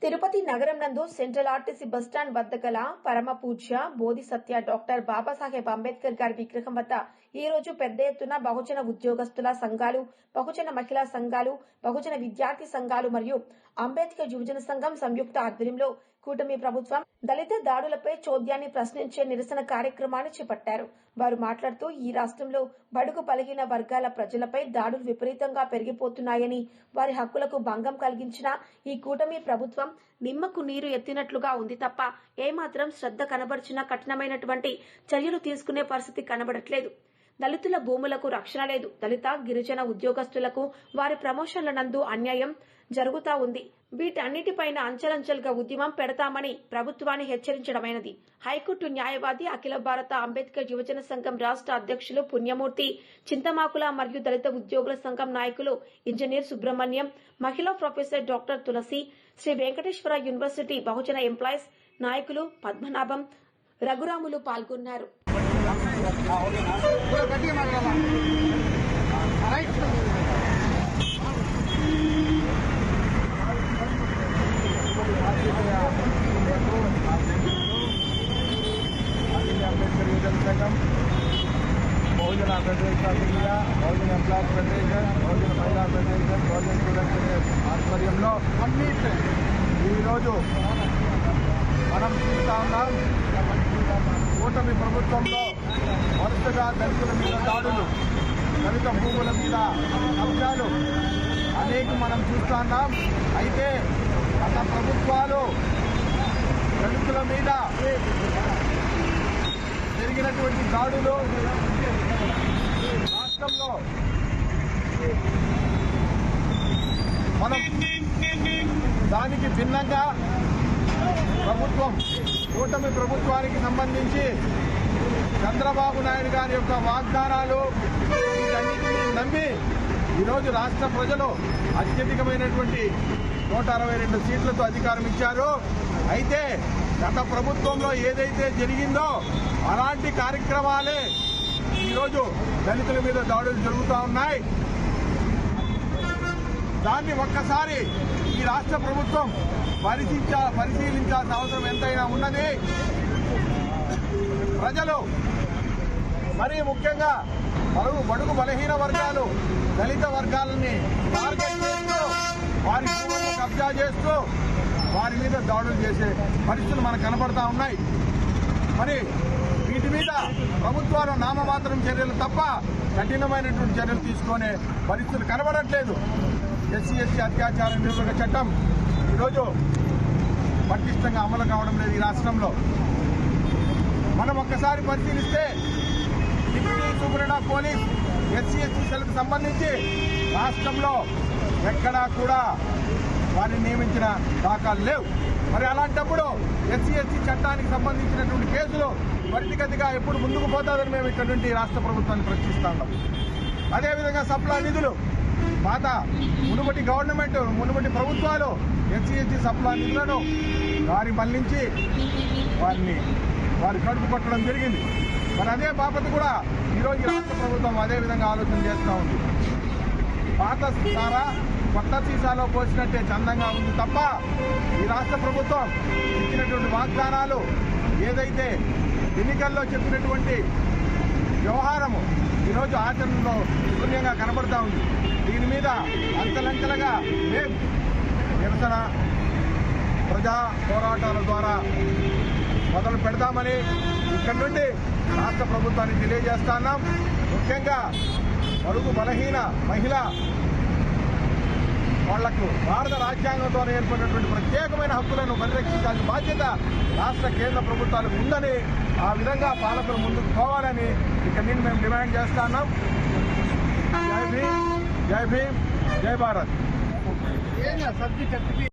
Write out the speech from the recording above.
తిరుపతి నగరం నందు central RTC bus stand వద్ద గల పరమ పూజ్య బోధి సత్య డాక్టర్ బాబాసాహెబ్ అంబేద్కర్ గారి విగ్రహం వద్ద ఈ రోజు పెద్ద ఎత్తున బహుజన ఉద్యోగస్తుల సంఘాలు, బహుజన మహిళా సంఘాలు, బహుజన విద్యార్థి సంఘాలు మరియు అంబేద్కర్ యువజన సంఘం సంయుక్త ఆధ్వర్యంలో కూటమి ప్రభుత్వం దళిత దాడులపై చోద్యాన్ని ప్రశ్నించే నిరసన కార్యక్రమాన్ని చేపట్టారు. వారు మాట్లాడుతూ ఈ రాష్ట్రంలో బడుగు బలహీన వర్గాల ప్రజలపై దాడులు విపరీతంగా పెరిగిపోతున్నాయని, వారి హక్కులకు భంగం కలిగించిన ఈ కూటమి ప్రభుత్వం నిమ్మకు నీరు ఎత్తినట్లుగా ఉంది తప్ప ఏమాత్రం శ్రద్ధ కనబర్చినా కఠినమైనటువంటి చర్యలు తీసుకునే పరిస్థితి కనబడట్లేదు. దళితుల భూములకు రక్షణ లేదు. దళిత గిరిజన ఉద్యోగస్తులకు వారి ప్రమోషన్ల నందు అన్యాయం జరుగుతా ఉంది. వీటన్నిటిపైన అంచెలంచెలుగా ఉద్యమం పెడతామని ప్రభుత్వాన్ని హెచ్చరించడమైనది. హైకోర్టు న్యాయవాది, అఖిల భారత అంబేద్కర్ యువజన సంఘం రాష్ట్ర అధ్యక్షులు పుణ్యమూర్తి, చింతమాకుల మరియు దళిత ఉద్యోగుల సంఘం నాయకులు ఇంజనీర్ సుబ్రహ్మణ్యం, మహిళా professor doctor Tulasi, Sri Venkateswara university Bahujana employees నాయకులు పద్మనాభం, రఘురాములు పాల్గొన్నారు. Bahujana federation of India, Bahujana employees federation, Bahujana Mahila federation, Bahujan student federation ఆధ్వర్యంలో ఈరోజు మనం చూస్తా ఉన్నాం. కూటమి ప్రభుత్వంలో వరుసగా దళితుల మీద దాడులు, దళిత భూముల మీద కబ్జాలు అనేక మనం చూస్తా ఉన్నాం. అయితే గత ప్రభుత్వాలు దళితుల మీద జరిగినటువంటి దాడులు రాష్ట్రంలో మనం దానికి భిన్నంగా ప్రభుత్వం, కూటమి ప్రభుత్వానికి సంబంధించి చంద్రబాబు నాయుడు గారి యొక్క వాగ్దానాలు వీటన్నిటినీ నమ్మి ఈరోజు రాష్ట్ర ప్రజలు అత్యధికమైనటువంటి 162 సీట్లతో అధికారం ఇచ్చారు. అయితే గత ప్రభుత్వంలో ఏదైతే జరిగిందో అలాంటి కార్యక్రమాలే ఈరోజు దళితుల మీద దాడులు జరుగుతూ ఉన్నాయి. దాన్ని ఒక్కసారి ఈ రాష్ట్ర ప్రభుత్వం పరిశీలించాల్సిన అవసరం ఎంతైనా ఉన్నది. ప్రజలు మరీ ముఖ్యంగా బడుగు బలహీన వర్గాలు, దళిత వర్గాలని టార్గెట్ చేస్తూ వారి భూములను కబ్జా చేస్తూ వారి మీద దాడులు చేసే పరిస్థితులు మనకు కనబడతా ఉన్నాయి. మరి వీటి మీద ప్రభుత్వాలు నామమాత్రం చర్యలు తప్ప కఠినమైనటువంటి చర్యలు తీసుకునే పరిస్థితులు కనబడట్లేదు. ఎస్సీ అత్యాచార నిరోధక చట్టం ఈరోజు పటిష్టంగా అమలు కావడం లేదు ఈ రాష్ట్రంలో. మనం ఒక్కసారి పరిశీలిస్తే deputy superintendent of police SC సెల్కు సంబంధించి రాష్ట్రంలో ఎక్కడా కూడా వారిని నియమించిన దాఖలు లేవు. మరి అలాంటప్పుడు ఎస్సీ చట్టానికి సంబంధించినటువంటి కేసులు త్వరితగతిగా ఎప్పుడు ముందుకు పోతాదని మేము ఇక్కడ నుండి రాష్ట్ర ప్రభుత్వాన్ని ప్రశ్నిస్తా ఉన్నాం. అదేవిధంగా సప్లా నిధులు పాత మునుపటి ప్రభుత్వాలు ఎస్సీ సప్లా నిధులను వారి మళ్లించి వారి కడుపు కొట్టడం జరిగింది. మరి అదే బాపత కూడా ఈరోజు రాష్ట్ర ప్రభుత్వం అదేవిధంగా ఆలోచన చేస్తూ ఉంది. పాత సీసారా కొత్త సీసాలో పోసినట్టే చందంగా ఉంది తప్ప ఈ రాష్ట్ర ప్రభుత్వం ఇచ్చినటువంటి వాగ్దానాలు ఏదైతే ఎన్నికల్లో చెప్పినటువంటి వ్యవహారము ఈరోజు ఆచరణలో శూన్యంగా కనబడతా ఉంది. దీని మీద అంచెలంచెలుగా నిరసన ప్రజా పోరాటాల ద్వారా మొదలు పెడతామని ఇక్కడి నుండి రాష్ట్ర ప్రభుత్వానికి తెలియజేస్తా ఉన్నాం. ముఖ్యంగా బడుగు బలహీన మహిళ వాళ్లకు భారత రాజ్యాంగం ద్వారా ఏర్పడినటువంటి ప్రత్యేకమైన హక్కులను పరిరక్షించాల్సిన బాధ్యత రాష్ట్ర కేంద్ర ప్రభుత్వాలకు ఉందని, ఆ విధంగా పాలకులు ముందుకు పోవాలని ఇక్కడ నుండి మేము డిమాండ్ చేస్తా ఉన్నాం. జై భీమ్, జై భారత్.